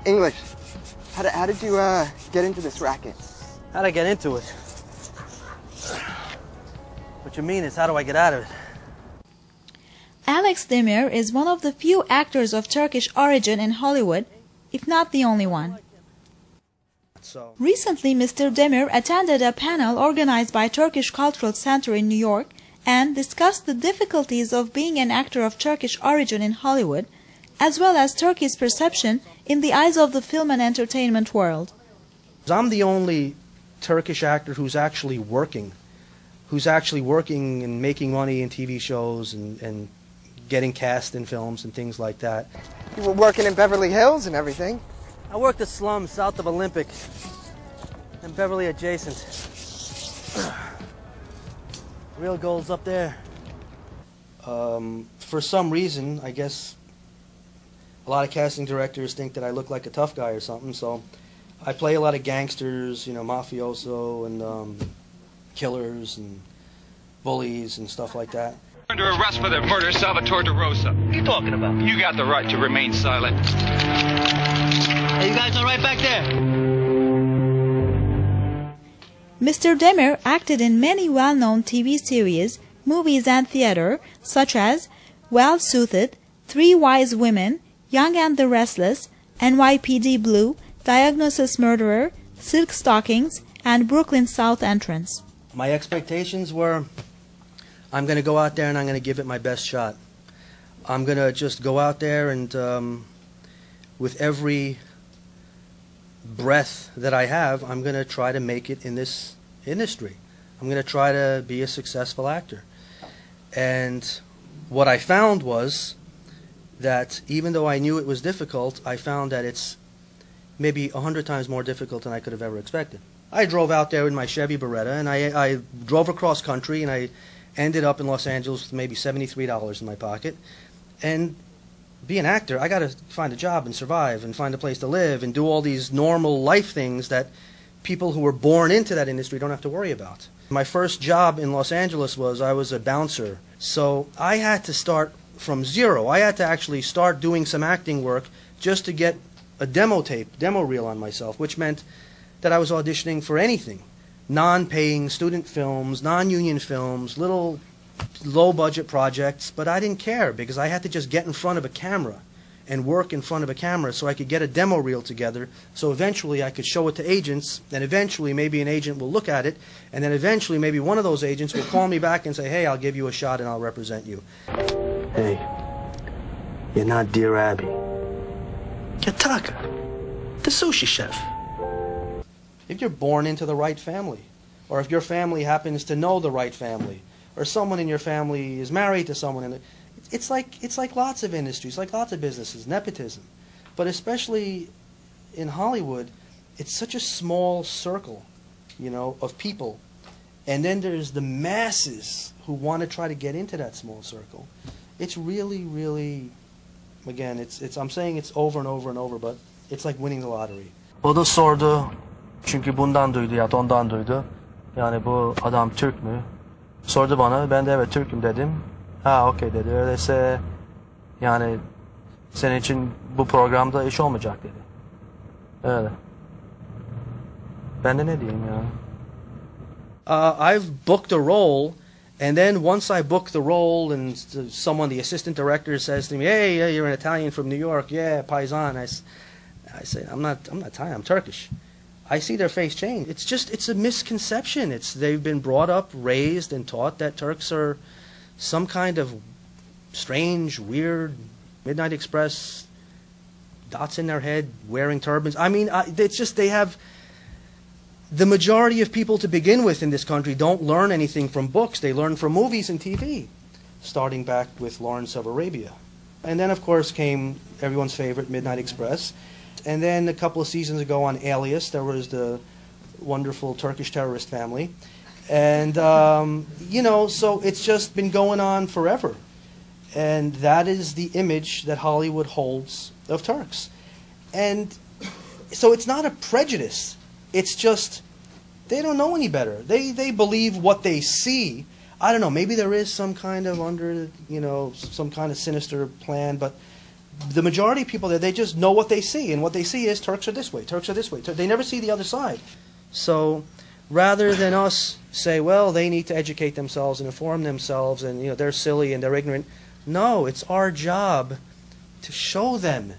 English. How did you get into this racket? How'd I get into it? What you mean is, how do I get out of it? Alex Demir is one of the few actors of Turkish origin in Hollywood, if not the only one. Recently, Mr. Demir attended a panel organized by Turkish Cultural Center in New York and discussed the difficulties of being an actor of Turkish origin in Hollywood, as well as Turkey's perception in the eyes of the film and entertainment world. I'm the only Turkish actor who's actually working and making money in TV shows and getting cast in films and things like that. You were working in Beverly Hills and everything. I worked the slums south of Olympic and Beverly adjacent. Real gold's up there. For some reason, I guess a lot of casting directors think that I look like a tough guy or something, so I play a lot of gangsters, you know, mafioso and killers and bullies and stuff like that. Under arrest for the murder of Salvatore De Rosa. What are you talking about? You got the right to remain silent. Hey, you guys all right back there? Mr. Demir acted in many well-known TV series, movies and theater, such as Well Soothed, Three Wise Women, Young and the Restless, NYPD Blue, Diagnosis Murderer, Silk Stockings, and Brooklyn South Entrance. My expectations were, I'm going to go out there and I'm going to give it my best shot. I'm going to just go out there and with every breath that I have, I'm going to try to make it in this industry. I'm going to try to be a successful actor. And what I found was that even though I knew it was difficult, I found that it's maybe 100 times more difficult than I could have ever expected. I drove out there in my Chevy Beretta, and I drove across country, and I ended up in Los Angeles with maybe $73 in my pocket. And be an actor, I got to find a job and survive and find a place to live and do all these normal life things that people who were born into that industry don't have to worry about. My first job in Los Angeles I was a bouncer. So I had to start from zero. I had to actually start doing some acting work just to get a demo reel on myself, which meant that I was auditioning for anything. Non-paying student films, non-union films, little low-budget projects, but I didn't care because I had to just get in front of a camera and work in front of a camera so I could get a demo reel together, so eventually I could show it to agents, and eventually maybe an agent will look at it, and then eventually maybe one of those agents will call me back and say, hey, I'll give you a shot and I'll represent you. Hey, you're not Dear Abby. You're Tucker, the sushi chef. If you're born into the right family, or if your family happens to know the right family, or someone in your family is married to someone in it, it's like lots of industries, like lots of businesses, nepotism. But especially in Hollywood, it's such a small circle, you know, of people. And then there's the masses who want to try to get into that small circle. It's really, really, again, I'm saying it's over and over and over, but it's like winning the lottery. O da sordu. Çünkü bundan duydu ya da ondan duydu. Yani bu adam Türk mü? Sordu bana. Ben de evet Türk'üm dedim. Ha okey dedi. Öyleyse yani senin için bu programda iş olmayacak dedi. Öyle. Ben de ne diyeyim ya? I've booked a role, and then once I book the role and someone, the assistant director, says to me, hey, you're an Italian from New York. Yeah, paisan. I say, I'm not Italian, I'm Turkish. I see their face change. It's a misconception. They've been brought up, raised, and taught that Turks are some kind of strange, weird, Midnight Express, dots in their head, wearing turbans. I mean, it's just they have... The majority of people to begin with in this country don't learn anything from books. They learn from movies and TV, starting back with Lawrence of Arabia. And then, of course, came everyone's favorite, Midnight Express. And then a couple of seasons ago on Alias, there was the wonderful Turkish terrorist family. And, you know, so it's just been going on forever. And that is the image that Hollywood holds of Turks. And so it's not a prejudice. It's just they don't know any better. They believe what they see. I don't know, maybe there is some kind of some kind of sinister plan, but the majority of people there, they just know what they see, and what they see is Turks are this way, Turks are this way. They never see the other side. So rather than us say, well, they need to educate themselves and inform themselves, and they're silly and they're ignorant. No, it's our job to show them.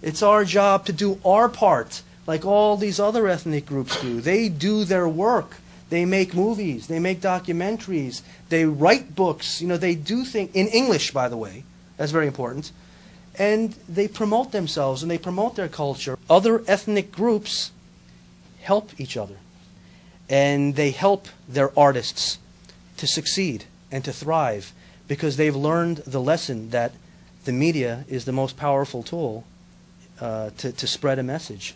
It's our job to do our part, like all these other ethnic groups do. They do their work. They make movies. They make documentaries. They write books. They do things in English, by the way. That's very important. And they promote themselves and they promote their culture. Other ethnic groups help each other. And they help their artists to succeed and to thrive because they've learned the lesson that the media is the most powerful tool to spread a message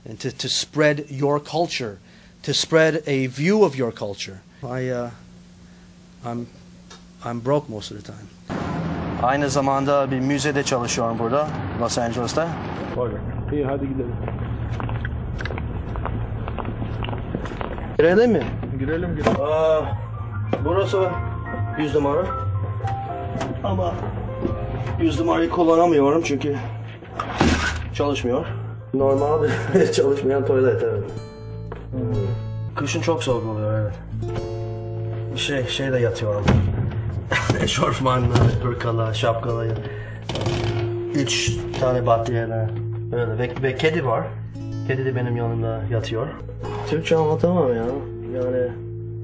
and to spread your culture, to spread a view of your culture. I'm broke most of the time. Aynı zamanda bir müzede çalışıyorum burada, Los Angeles'ta. İyi, hadi gidelim. Girelim mi? Girelim. Burası 100 numara. Ama 100 numarayı kullanamıyorum çünkü çalışmıyor. Normal bir çalışmayan tuvalet, evet. Kışın çok soğuk oluyor, evet. Şeyde yatıyorum. Eşofmanla, hırkala, şapkala. 3 tane battaniyeler. Öyle. Ve kedi var. Kedi de benim yanımda yatıyor. Türkçe anlatamam ya. Yani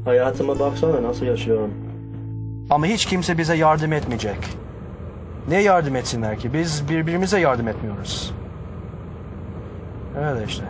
hayatıma baksana nasıl yaşıyorum. Ama hiç kimse bize yardım etmeyecek. Ne yardım etsinler ki? Biz birbirimize yardım etmiyoruz. Öyle işte.